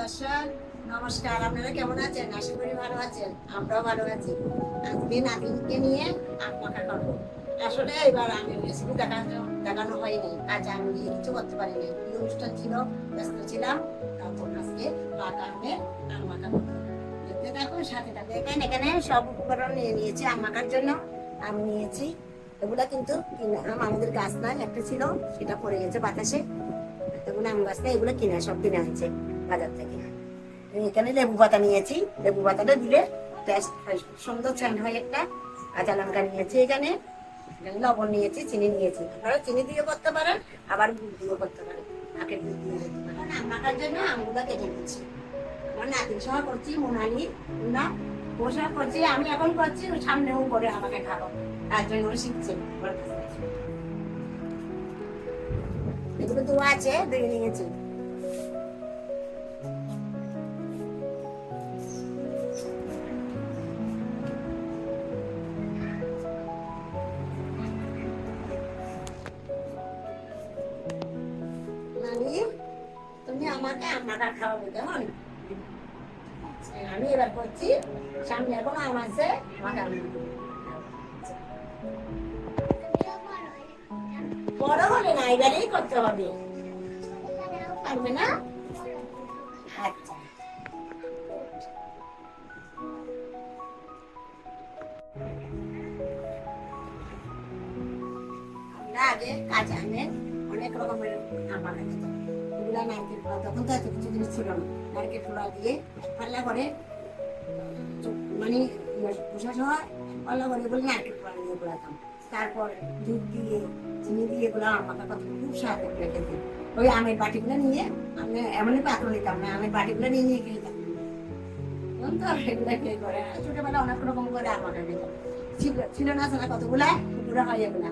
দর্শক নমস্কার। আপনারা কেমন আছেন? আশা করি ভালো আছেন। আমরাও ভালো আছি। আজকে নাতিনকে নিয়ে আম মাখা করবো। আসলে এবার আমি রেসিপি দেখানো হয়নি, কাজ আমি কিছু করতে পারিনি, কি অনুষ্ঠান ছিল, ব্যস্ত ছিলাম। তারপর আজকে পাকা আমের আম মাখা করবো। দেখতে থাকুন, সাথে থাকুন। এখানে সব উপকরণ নিয়ে নিয়েছি আম মাখার জন্য। আম নিয়েছি, এগুলা কিন্তু আম আমাদের গাছ নাই, একটা ছিল সেটা পড়ে গেছে বাতাসে। তখন আম গাছটা এগুলো কিনা, সব কিনে আনছে বাজার থেকে। এখানে লেবু পাতা নিয়েছি, লেবু পাতাটা দিলে টেস্ট সুন্দর সেন্ট হয় একটা। কাঁচা লঙ্কা নিয়েছি, এখানে লবণ নিয়েছি, চিনি নিয়েছি। আপনারা চিনি দিয়ে করতে পারেন, আবার গুড় দিয়েও করতে পারেন, নাকের দুধ দিয়ে করতে পারেন। আম মাখার জন্য আমগুলো কেটে নিচ্ছি। আমার নাতির সহ করছি, মোনালি না পোশাক করছি, আমি এখন করছি, সামনেও করে আমাকে খাবো, তার জন্য শিখছে। এগুলো ধোয়া আছে, ধুয়ে নিয়েছি। তুমি আমাকে আমাকে খাওয়াবে কেমন? আমি এবার করছি, সামনে এখন আম আছে, আমাকে বড় হলে না, এবারেই করতে হবে, পারবে না? আচ্ছা, আমরা আগে কাঁচা আমের অনেক রকমের আম বানাইতাম। এগুলা নারকেল পোড়া, তখন তো এত কিছু জিনিস ছিল না। নারকেল পোড়া দিয়ে পাল্লা করে, মানে পোষা সহ পাল্লা করে বলে নারকেল পোড়া দিয়ে পোড়াতাম। তারপর দুধ দিয়ে, চিনি দিয়ে এগুলো আমাকে কত খুব স্বাদ করে খেতে। ওই আমের বাটিগুলো নিয়ে, আমি এমনই পাত্র নিতাম না, আমের বাটিগুলো নিয়ে নিয়ে খেতাম। তখন তো এগুলো খেয়ে করে ছোটবেলা অনেক রকম করে আমাকে খেতাম। ছিল না ছাড়া কতগুলা পুকুরে হয়, এগুলা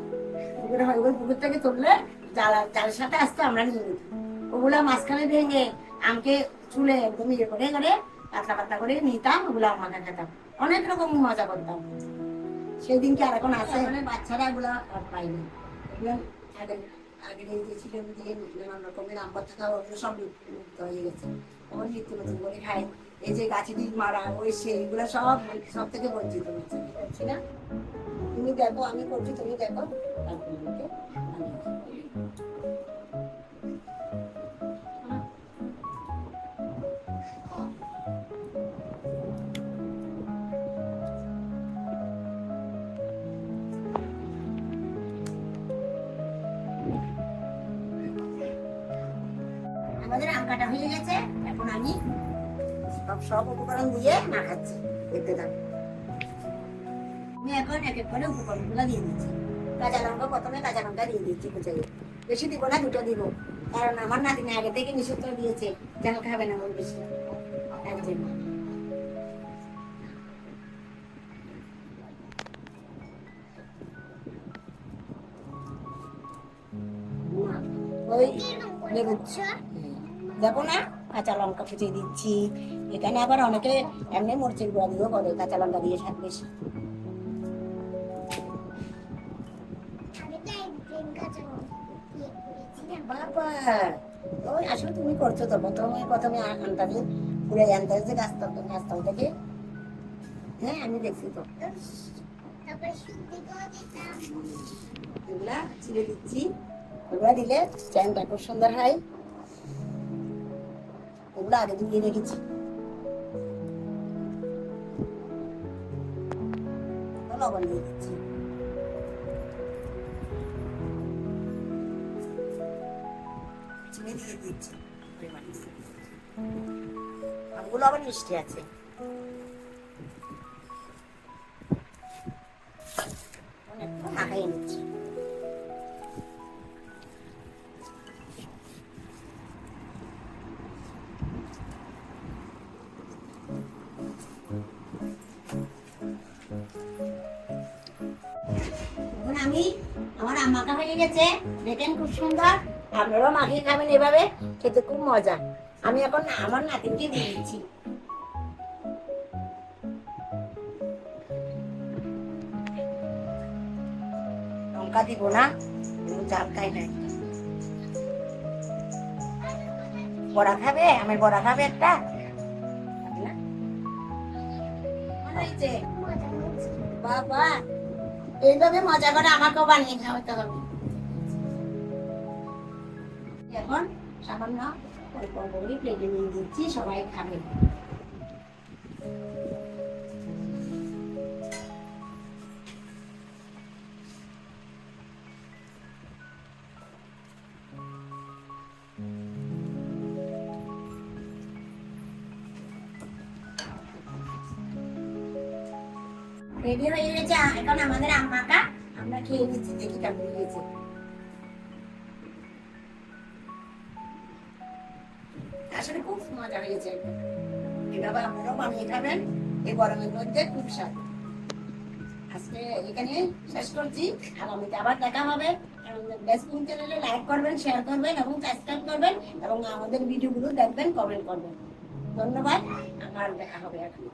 পুকুরে হয়, ওই পুকুর থেকে তুললে জালের সাথে আসতে আমরা নিয়ে নিতাম। ওগুলা মাঝখানে ভেঙে আমকে চুলে একদম ইয়ে করে করে পাতলা পাতলা করে নিতাম, ওগুলো আমাকে খেতাম। অনেক রকম মজা করতাম। সেই দিন কি আর এখন আছে? মানে বাচ্চারা এগুলো আর পাইনি। আগে আগে যে ছিল নানান রকমের আম বাচ্চা খাওয়া, ওগুলো সব মুক্ত হয়ে গেছে। ওর নিত্য নতুন করে খাই। এই যে গাছে ডিম মারা, ওই সেইগুলো সব সব থেকে বঞ্চিত হচ্ছে, করছি না? তুমি দেখো, আমি করছি, তুমি দেখো, তারপর আমাকে আমাদের আম কাটা হয়ে গেছে। এখন আমি সব উপকরণ দিয়ে মাখাচ্ছি, দেখতে থাকো। আমি এখন এক এক করে উপকরণগুলো দিয়ে দিচ্ছি। কাঁচা লঙ্কা, প্রথমে কাঁচা লঙ্কা দিয়ে দিচ্ছি কুচাইয়ে। বেশি দিব না, দুটো দিব, কারণ আমার নাতিনি আগে থেকে নিষেধ করে দিয়েছে, ঝাল খাবে না ওর বেশি, তার জন্য। ওই লেবু দেখো না, কাঁচা লঙ্কা কুচিয়ে দিচ্ছি। এখানে আবার অনেকে এমনি মরিচের গুঁড়া দিয়েও করে, কাঁচা লঙ্কা দিয়ে স্বাদ বেশি। বাবা, ওই আসলে তুমি করছো তো, প্রথমে আনতাম পুরো আনতে যে গাছতল থেকে। হ্যাঁ, আমি দেখছি তো। এগুলা ছিঁড়ে দিচ্ছি, এগুলা দিলে চ্যাংটা খুব সুন্দর হয়। এগুলো আগে দিয়ে রেখেছি, লবণ দিয়ে দিচ্ছি। চিনি দিয়ে দিচ্ছি পরিমাণ, আমগুলো আবার মিষ্টি আছে। অনেকটা মাখাই নিচ্ছি। এখন আমার আম মাখা হয়ে গেছে, দেখেন খুব সুন্দর। আপনারাও মাখিয়ে খাবেন এভাবে, খেতে খুব মজা। আমি এখন আমার নাতিনকে দিয়ে দিচ্ছি। লঙ্কা দিব না, জাল খাই নাই। বড়া খাবে? আমের বড়া খাবে একটা? না? মনে হয়েছে? বাবা, এইভাবে মজা করে আমাকেও বানিয়ে খাওয়াতে হবে। এখন সামান্য অল্প অল্প করে প্লেটে নিয়ে দিচ্ছি, সবাই খাবে। রেডি হয়ে গেছে এখন আমাদের আম মাখা। আমরা খেয়ে নিচ্ছি, দেখি কেমন হয়েছে। আসলে খুব মজা হয়েছে। এভাবে আপনারাও বানিয়ে খাবেন এই গরমের মধ্যে, খুব স্বাদ। আজকে এখানে শেষ করছি, আগামীতে আবার দেখা হবে। ফেসবুক চ্যানেলে লাইক করবেন, শেয়ার করবেন এবং সাবস্ক্রাইব করবেন এবং আমাদের ভিডিওগুলো দেখবেন, কমেন্ট করবেন। ধন্যবাদ, আমার দেখা হবে এখন।